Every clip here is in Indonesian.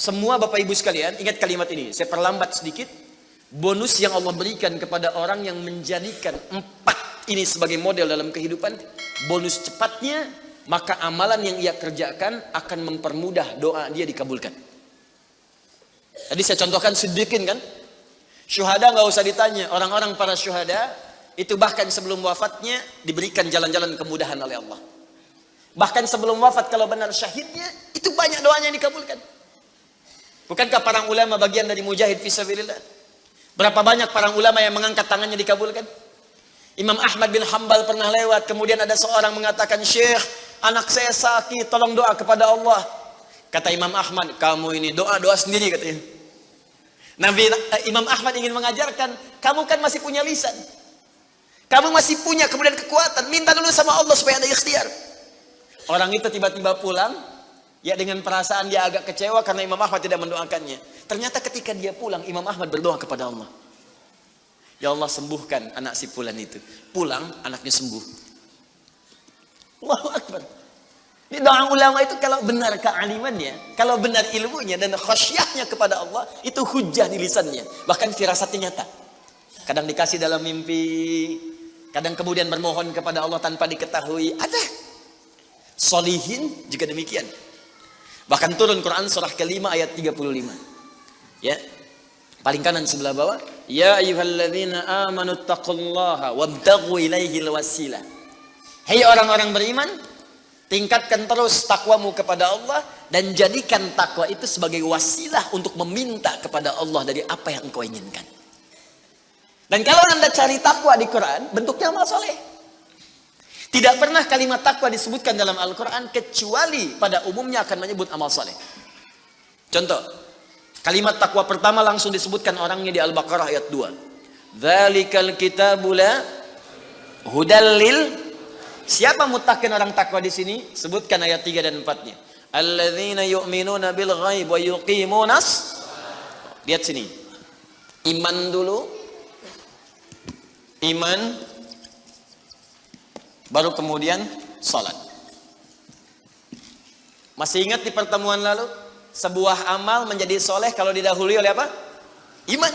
Semua Bapak Ibu sekalian, ingat kalimat ini. Saya perlambat sedikit. Bonus yang Allah berikan kepada orang yang menjadikan 4 ini sebagai model dalam kehidupan. Bonus cepatnya, maka amalan yang ia kerjakan akan mempermudah doa dia dikabulkan. Tadi saya contohkan sedikit kan. Syuhada nggak usah ditanya. Orang-orang para syuhada itu bahkan sebelum wafatnya diberikan jalan-jalan kemudahan oleh Allah. Bahkan sebelum wafat kalau benar syahidnya, itu banyak doanya yang dikabulkan. Bukankah para ulama bagian dari mujahid fisabilillah? Berapa banyak para ulama yang mengangkat tangannya dikabulkan? Imam Ahmad bin Hanbal pernah lewat, kemudian ada seorang mengatakan, "Syekh, anak saya sakit, tolong doa kepada Allah." Kata Imam Ahmad, "Kamu ini doa-doa sendiri," katanya. Imam Ahmad ingin mengajarkan, kamu kan masih punya lisan. Kamu masih punya kemudian kekuatan, minta dulu sama Allah supaya ada ikhtiar. Orang itu tiba-tiba pulang, ya dengan perasaan dia agak kecewa karena Imam Ahmad tidak mendoakannya. Ternyata ketika dia pulang, Imam Ahmad berdoa kepada Allah. Ya Allah, sembuhkan anak si fulan itu. Pulang, anaknya sembuh. Allahu Akbar. Ini doa ulama itu kalau benar kealimannya, kalau benar ilmunya dan khasyahnya kepada Allah, itu hujah di lisannya. Bahkan firasatnya nyata. Kadang dikasih dalam mimpi, kadang kemudian bermohon kepada Allah tanpa diketahui. Ada. Solihin juga demikian. Bahkan turun Quran surah ke-5 ayat 35. Ya. Paling kanan sebelah bawah, ya ayyuhalladzina amanu taqullaha wabtaghu ilaihil wasilah. Hei orang-orang beriman, tingkatkan terus takwamu kepada Allah dan jadikan takwa itu sebagai wasilah untuk meminta kepada Allah dari apa yang engkau inginkan. Dan kalau Anda cari takwa di Quran, bentuknya amal soleh. Tidak pernah kalimat takwa disebutkan dalam Al-Quran kecuali pada umumnya akan menyebut amal soleh. Contoh, kalimat takwa pertama langsung disebutkan orangnya di Al-Baqarah ayat 2. Dzalikal kitabu la hudal lil. Siapa muttaqin orang takwa di sini? Sebutkan ayat 3 dan 4-nya. Alladzina yu'minuna bil ghaib wa yuqimunas. Lihat sini. Iman dulu. Iman baru kemudian salat. Masih ingat di pertemuan lalu? Sebuah amal menjadi soleh kalau didahului oleh apa? Iman.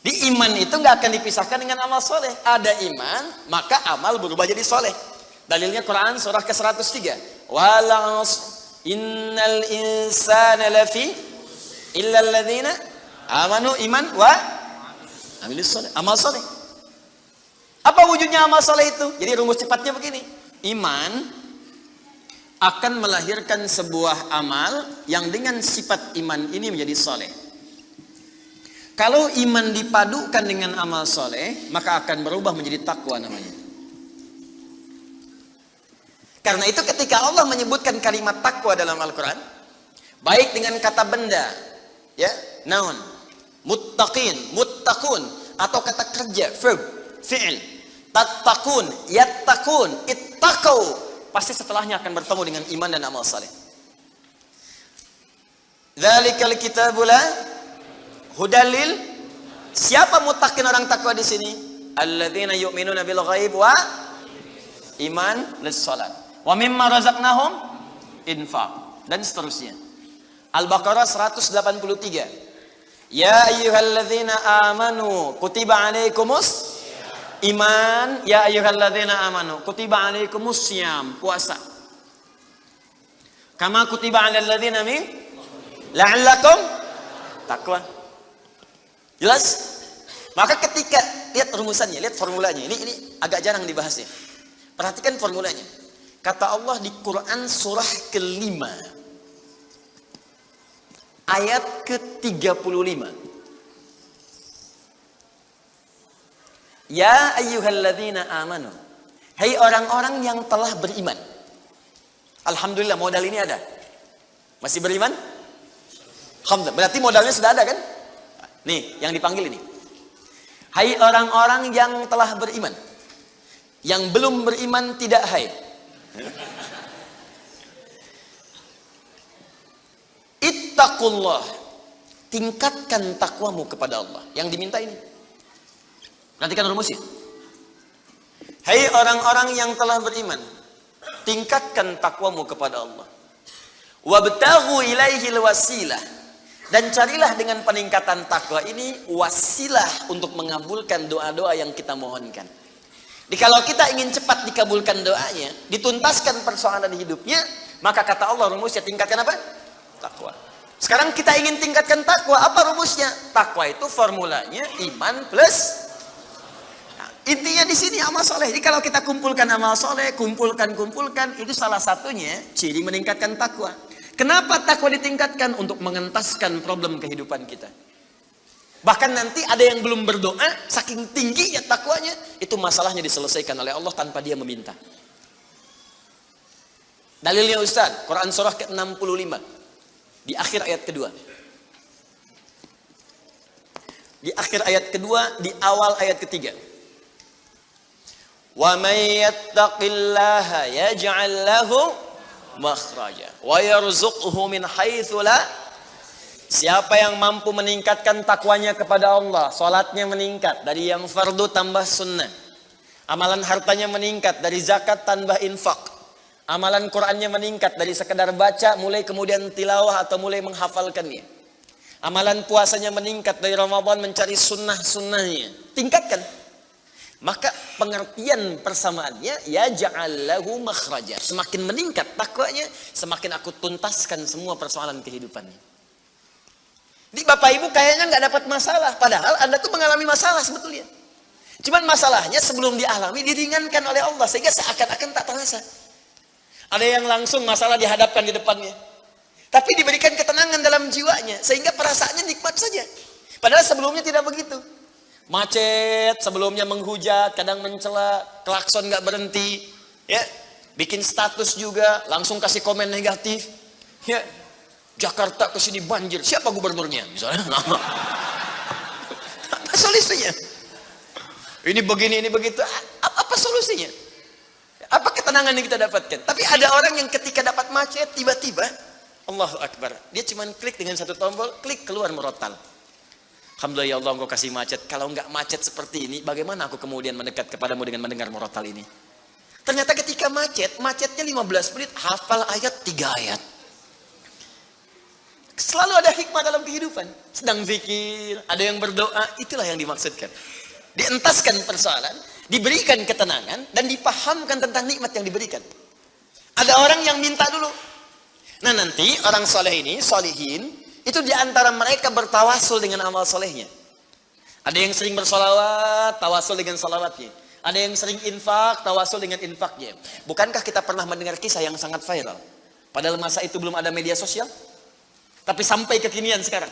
Di iman itu nggak akan dipisahkan dengan amal soleh. Ada iman, maka amal berubah jadi soleh. Dalilnya Quran surah ke-103. Wal innal insana lafi illa alladzina amanu iman wa amilus soleh. Amal soleh. Apa wujudnya amal soleh itu? Jadi rumus cepatnya begini. Iman akan melahirkan sebuah amal yang dengan sifat iman ini menjadi soleh. Kalau iman dipadukan dengan amal soleh, maka akan berubah menjadi takwa namanya. Karena itu ketika Allah menyebutkan kalimat takwa dalam Al-Quran, baik dengan kata benda, ya, noun, muttaqin, muttaqun, atau kata kerja, verb, fi'il, tattaqun, yattaqun, ittaqau, pasti setelahnya akan bertemu dengan iman dan amal saleh. Dzalikal kitabu la hudalil. Siapa muttaqin orang takwa di sini? Alladzina yu'minuna bil ghaib wa iman lis salat. Wa mimma razaqnahum infaq, dan seterusnya. Al-Baqarah 183. Ya ayyuhalladzina amanu kutiba alaikumus iman, ya ayyuhalladzina amanu kutiba alaikumus syiyam, puasa. Kama kutiba alal ladzina min la'allakum taqwa. Jelas? Maka ketika lihat rumusannya, lihat formulanya. Ini agak jarang dibahasnya. Perhatikan formulanya. Kata Allah di Quran surah ke-5 ayat ke-35. Ya ayyuhalladzina amanu. Hai orang-orang yang telah beriman. Alhamdulillah modal ini ada. Masih beriman? Alhamdulillah. Berarti modalnya sudah ada kan? Nih, yang dipanggil ini. Hai orang-orang yang telah beriman. Yang belum beriman tidak hai. Ittaqullah. Tingkatkan takwamu kepada Allah. Yang diminta ini. Perhatikan rumusnya. Hai orang-orang yang telah beriman, tingkatkan takwamu kepada Allah. Wabtaghu ilaihil wasilah. Dan carilah dengan peningkatan takwa ini wasilah untuk mengabulkan doa-doa yang kita mohonkan. Jadi kalau kita ingin cepat dikabulkan doanya, dituntaskan persoalan hidupnya, maka kata Allah rumusnya tingkatkan apa? Takwa. Sekarang kita ingin tingkatkan takwa, apa rumusnya? Takwa itu formulanya iman plus. Nah, intinya di sini amal soleh. Jadi kalau kita kumpulkan amal soleh, kumpulkan, itu salah satunya ciri meningkatkan takwa. Kenapa takwa ditingkatkan? Untuk mengentaskan problem kehidupan kita. Bahkan nanti ada yang belum berdoa, saking tingginya takwanya, itu masalahnya diselesaikan oleh Allah tanpa dia meminta. Dalilnya Ustaz, Quran surah ke-65 di akhir ayat kedua. Di akhir ayat kedua, di awal ayat ketiga. Wa may yattaqillaha yaj'al lahu makhraja wa yarzuqhu min haitsu la. Siapa yang mampu meningkatkan takwanya kepada Allah, salatnya meningkat dari yang fardu tambah sunnah, amalan hartanya meningkat dari zakat tambah infak, amalan Qur'annya meningkat dari sekedar baca mulai kemudian tilawah atau mulai menghafalkannya, amalan puasanya meningkat dari Ramadan mencari sunnah-sunnahnya, tingkatkan. Maka pengertian persamaannya ya ja'allahu makhraja. Semakin meningkat takwanya, semakin aku tuntaskan semua persoalan kehidupannya. Jadi Bapak Ibu kayaknya nggak dapat masalah, padahal Anda tuh mengalami masalah sebetulnya. Cuman masalahnya sebelum dialami diringankan oleh Allah sehingga seakan-akan tak terasa. Ada yang langsung masalah dihadapkan di depannya, tapi diberikan ketenangan dalam jiwanya sehingga perasaannya nikmat saja. Padahal sebelumnya tidak begitu. Macet, sebelumnya menghujat, kadang mencela, klakson nggak berhenti, ya, bikin status juga, langsung kasih komen negatif, ya. Jakarta ke sini banjir, siapa gubernurnya misalnya? Apa solusinya? Ini begini, ini begitu. Apa solusinya? Apa ketenangan yang kita dapatkan? Tapi ada orang yang ketika dapat macet tiba-tiba Allahu Akbar, dia cuma klik dengan satu tombol, klik keluar murotal. Alhamdulillah ya Allah engkau kasih macet. Kalau enggak macet seperti ini, bagaimana aku kemudian mendekat kepadamu dengan mendengar murotal ini? Ternyata ketika macetnya 15 menit hafal ayat 3 ayat. Selalu ada hikmah dalam kehidupan. Sedang zikir, ada yang berdoa, itulah yang dimaksudkan. Dientaskan persoalan, diberikan ketenangan, dan dipahamkan tentang nikmat yang diberikan. Ada orang yang minta dulu. Nah nanti orang soleh ini, solihin, itu diantara mereka bertawasul dengan amal solehnya. Ada yang sering bersolawat, tawasul dengan salawatnya. Ada yang sering infak, tawasul dengan infaknya. Bukankah kita pernah mendengar kisah yang sangat viral? Padahal masa itu belum ada media sosial. Tapi sampai kekinian sekarang.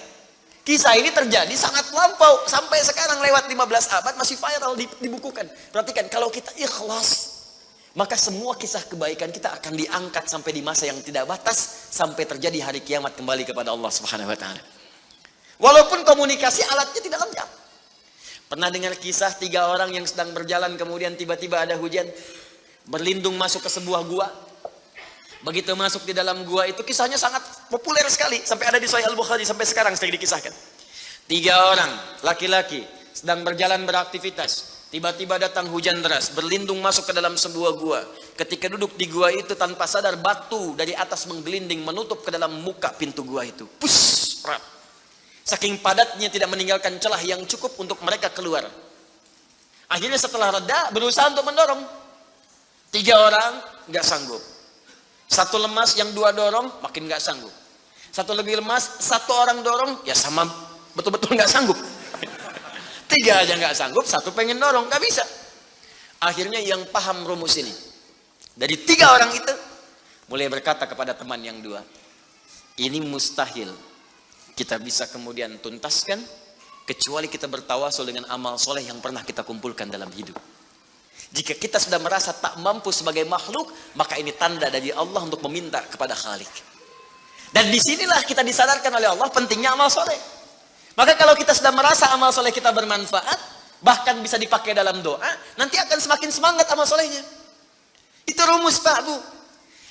Kisah ini terjadi sangat lampau. Sampai sekarang lewat 15 abad masih viral dibukukan. Perhatikan, kalau kita ikhlas, maka semua kisah kebaikan kita akan diangkat sampai di masa yang tidak batas. Sampai terjadi hari kiamat kembali kepada Allah Subhanahu wa ta'ala. Walaupun komunikasi alatnya tidak lengkap. Pernah dengar kisah 3 orang yang sedang berjalan kemudian tiba-tiba ada hujan. Berlindung masuk ke sebuah gua. Begitu masuk di dalam gua itu kisahnya sangat populer sekali. Sampai ada di Sahih Al-Bukhari sampai sekarang sering dikisahkan. 3 orang laki-laki sedang berjalan beraktivitas. Tiba-tiba datang hujan deras. Berlindung masuk ke dalam sebuah gua. Ketika duduk di gua itu tanpa sadar batu dari atas menggelinding menutup ke dalam muka pintu gua itu. Pus, rap. Saking padatnya tidak meninggalkan celah yang cukup untuk mereka keluar. Akhirnya setelah reda berusaha untuk mendorong. 3 orang nggak sanggup. 1 lemas, yang 2 dorong makin nggak sanggup. 1 lebih lemas, 1 orang dorong ya sama betul-betul nggak sanggup. 3 aja nggak sanggup, 1 pengen dorong nggak bisa. Akhirnya yang paham rumus ini dari 3 orang itu mulai berkata kepada teman yang 2, ini mustahil kita bisa kemudian tuntaskan kecuali kita bertawasul dengan amal soleh yang pernah kita kumpulkan dalam hidup. Jika kita sudah merasa tak mampu sebagai makhluk, maka ini tanda dari Allah untuk meminta kepada Khalik. Dan disinilah kita disadarkan oleh Allah pentingnya amal soleh. Maka kalau kita sudah merasa amal soleh kita bermanfaat, bahkan bisa dipakai dalam doa, nanti akan semakin semangat amal solehnya. Itu rumus Pak Bu.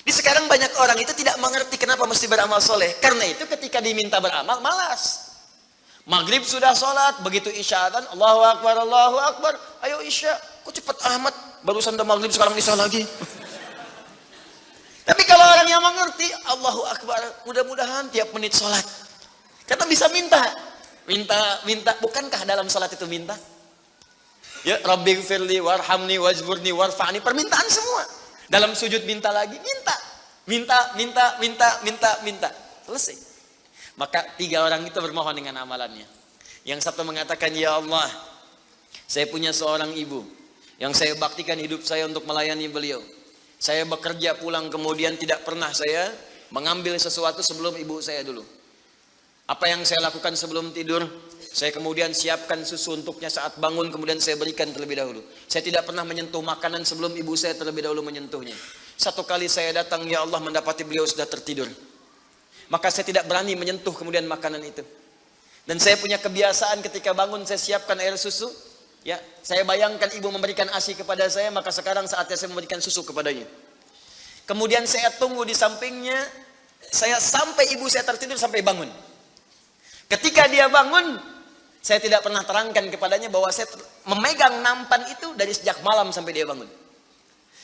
Di sekarang banyak orang itu tidak mengerti kenapa mesti beramal soleh. Karena itu ketika diminta beramal, malas. Maghrib sudah sholat, begitu isya adzan, Allahu Akbar, ayo isya. Kok cepat amat, barusan udah maghrib sekarang isya lagi. Tapi kalau orang yang ibunya mengerti, Allahu Akbar, mudah-mudahan tiap menit sholat. Kata bisa minta. Minta. Bukankah dalam sholat itu minta? Ya, Rabbighfirli warhamni wajburni warfa'ni. Permintaan semua. Dalam sujud minta lagi, minta. Selesai. Maka 3 orang itu bermohon dengan amalannya. Yang satu mengatakan, ya Allah, saya punya seorang ibu yang saya baktikan hidup saya untuk melayani beliau. Saya bekerja pulang kemudian tidak pernah saya mengambil sesuatu sebelum ibu saya dulu. Apa yang saya lakukan sebelum tidur, saya kemudian siapkan susu untuknya saat bangun, kemudian saya berikan terlebih dahulu. Saya tidak pernah menyentuh makanan sebelum ibu saya terlebih dahulu menyentuhnya. Satu kali saya datang, ya Allah, mendapati beliau sudah tertidur. Maka saya tidak berani menyentuh kemudian makanan itu. Dan saya punya kebiasaan ketika bangun saya siapkan air susu. Ya, saya bayangkan ibu memberikan ASI kepada saya, maka sekarang saatnya saya memberikan susu kepadanya. Kemudian saya tunggu di sampingnya, saya sampai ibu saya tertidur sampai bangun. Ketika dia bangun, saya tidak pernah terangkan kepadanya bahwa saya memegang nampan itu dari sejak malam sampai dia bangun.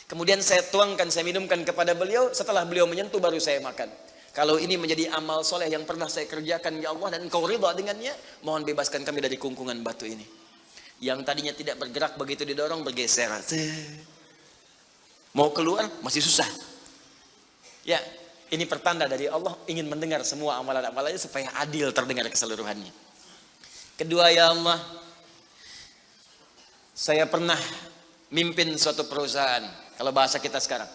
Kemudian saya tuangkan, saya minumkan kepada beliau, setelah beliau menyentuh baru saya makan. Kalau ini menjadi amal soleh yang pernah saya kerjakan, ya Allah, dan Engkau ridha dengannya, mohon bebaskan kami dari kungkungan batu ini. Yang tadinya tidak bergerak, begitu didorong bergeser. Mau keluar masih susah. Ya, ini pertanda dari Allah ingin mendengar semua amalan-amalannya supaya adil terdengar keseluruhannya. Kedua, ya Allah, saya pernah mimpin suatu perusahaan. Kalau bahasa kita sekarang,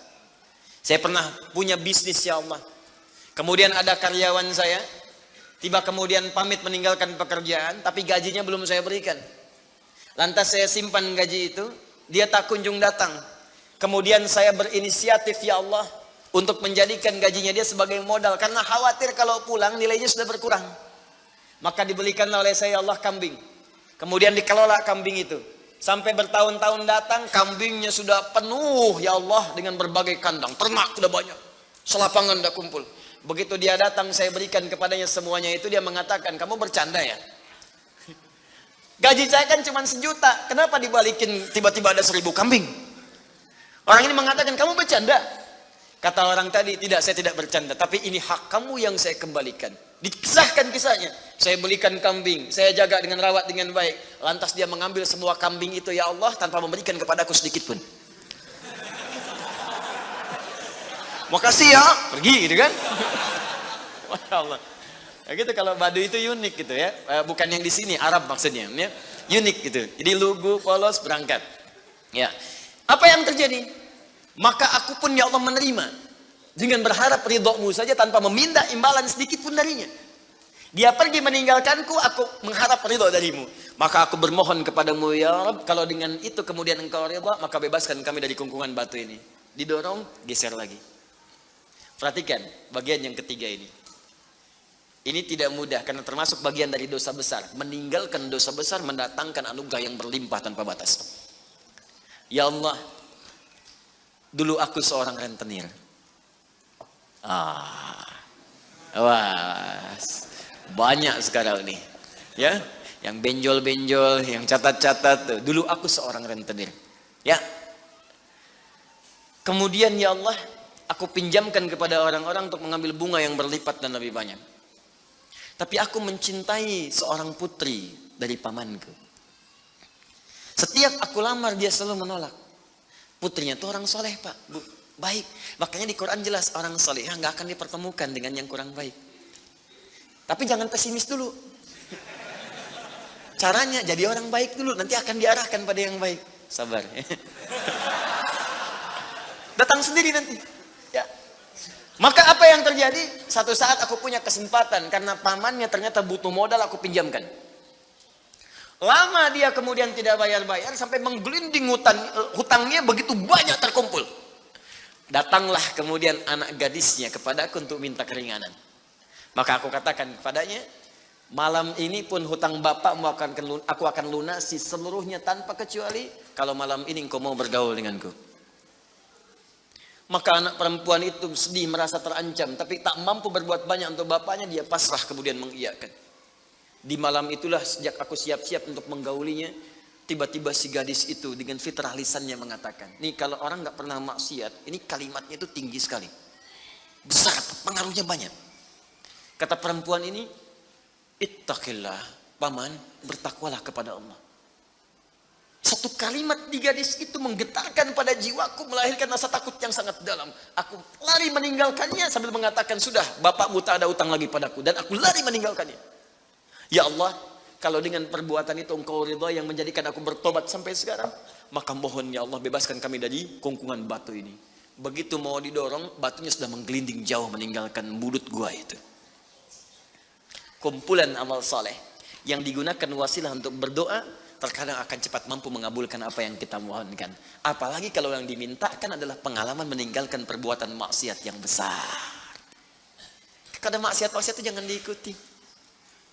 saya pernah punya bisnis, ya Allah. Kemudian ada karyawan saya, tiba kemudian pamit meninggalkan pekerjaan, tapi gajinya belum saya berikan. Lantas saya simpan gaji itu, dia tak kunjung datang. Kemudian saya berinisiatif, ya Allah, untuk menjadikan gajinya dia sebagai modal. Karena khawatir kalau pulang nilainya sudah berkurang. Maka dibelikanlah oleh saya, ya Allah, kambing. Kemudian dikelola kambing itu. Sampai bertahun-tahun datang, kambingnya sudah penuh, ya Allah, dengan berbagai kandang. Ternak sudah banyak. Selapangan sudah kumpul. Begitu dia datang, saya berikan kepadanya semuanya itu, dia mengatakan, kamu bercanda ya? Gaji saya kan cuma 1 juta, kenapa dibalikin tiba-tiba ada 1000 kambing? Orang ini mengatakan, kamu bercanda. Kata orang tadi, tidak, saya tidak bercanda, tapi ini hak kamu yang saya kembalikan. Dikisahkan kisahnya, saya belikan kambing, saya jaga dengan rawat dengan baik. Lantas dia mengambil semua kambing itu, ya Allah, tanpa memberikan kepadaku sedikit pun. Makasih ya, pergi gitu kan. Masya Allah. Ya gitu, kalau Baduy itu unik gitu ya, bukan yang di sini, Arab maksudnya, ya. Unik gitu. Jadi lugu, polos, berangkat. Ya. Apa yang terjadi? Maka aku pun, ya Allah, menerima dengan berharap ridhomu saja tanpa meminta imbalan sedikit pun darinya. Dia pergi meninggalkanku, aku mengharap ridho darimu. Maka aku bermohon kepadamu, ya Rabb, kalau dengan itu kemudian engkau ridho, maka bebaskan kami dari kungkungan batu ini. Didorong, geser lagi. Perhatikan bagian yang ketiga ini. Ini tidak mudah karena termasuk bagian dari dosa besar. Meninggalkan dosa besar mendatangkan anugerah yang berlimpah tanpa batas. Ya Allah, dulu aku seorang rentenir. Wah, banyak sekarang nih. Ya, yang benjol-benjol, yang catat-catat. Dulu aku seorang rentenir. Ya. Kemudian, ya Allah, aku pinjamkan kepada orang-orang untuk mengambil bunga yang berlipat dan lebih banyak. Tapi aku mencintai seorang putri dari pamanku. Setiap aku lamar dia selalu menolak. Putrinya itu orang soleh, Pak, Bu, baik. Makanya di Quran jelas orang soleh nggak akan dipertemukan dengan yang kurang baik. Tapi jangan pesimis dulu. Caranya jadi orang baik dulu, nanti akan diarahkan pada yang baik. Sabar. Datang sendiri nanti. Ya. Maka apa yang terjadi? Satu saat aku punya kesempatan karena pamannya ternyata butuh modal, aku pinjamkan. Lama dia kemudian tidak bayar-bayar sampai menggelinding hutangnya begitu banyak terkumpul. Datanglah kemudian anak gadisnya kepadaku untuk minta keringanan. Maka aku katakan kepadanya, malam ini pun hutang bapakmu aku akan lunasi seluruhnya tanpa kecuali kalau malam ini engkau mau bergaul denganku. Maka anak perempuan itu sedih, merasa terancam, tapi tak mampu berbuat banyak untuk bapaknya, dia pasrah kemudian mengiyakan. Di malam itulah sejak aku siap-siap untuk menggaulinya, tiba-tiba si gadis itu dengan fitrah lisannya mengatakan, nih kalau orang nggak pernah maksiat, ini kalimatnya itu tinggi sekali. Besar, pengaruhnya banyak. Kata perempuan ini, ittaqillah, paman, bertakwalah kepada Allah. Satu kalimat di gadis itu menggetarkan pada jiwaku, melahirkan rasa takut yang sangat dalam. Aku lari meninggalkannya sambil mengatakan, sudah, bapakmu tak ada utang lagi padaku. Dan aku lari meninggalkannya. Ya Allah, kalau dengan perbuatan itu engkau ridha yang menjadikan aku bertobat sampai sekarang, maka mohon ya Allah bebaskan kami dari kungkungan batu ini. Begitu mau didorong, batunya sudah menggelinding jauh meninggalkan mulut gua itu. Kumpulan amal soleh yang digunakan wasilah untuk berdoa, terkadang akan cepat mampu mengabulkan apa yang kita mohonkan. Apalagi kalau yang dimintakan adalah pengalaman meninggalkan perbuatan maksiat yang besar. Kadang maksiat-maksiat itu jangan diikuti.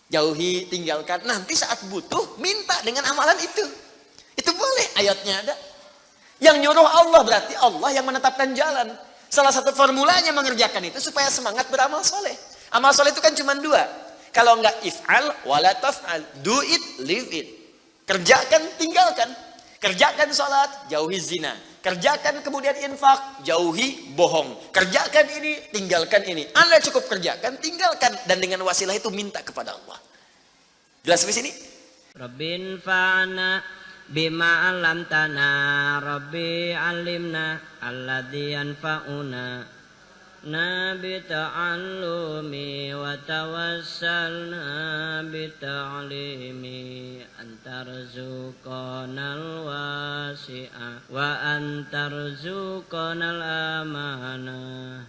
Jauhi, tinggalkan. Nanti saat butuh, minta dengan amalan itu. Itu boleh, ayatnya ada. Yang nyuruh Allah berarti Allah yang menetapkan jalan. Salah satu formulanya mengerjakan itu supaya semangat beramal soleh. Amal soleh itu kan cuma dua. Kalau enggak if'al, wala taf'al. Do it, live it. Kerjakan, tinggalkan. Kerjakan sholat, jauhi zina. Kerjakan kemudian infak, jauhi bohong. Kerjakan ini, tinggalkan ini. Anda cukup kerjakan, tinggalkan. Dan dengan wasilah itu minta kepada Allah. Jelas sampai sini? Rabbin fa'ana bima alamtana, Rabbi alimna alladhi yanfa'una. Bita'allumi wa tawassalna bita'limi antarzuqanal wasi'a wa antarzuqanal amanah.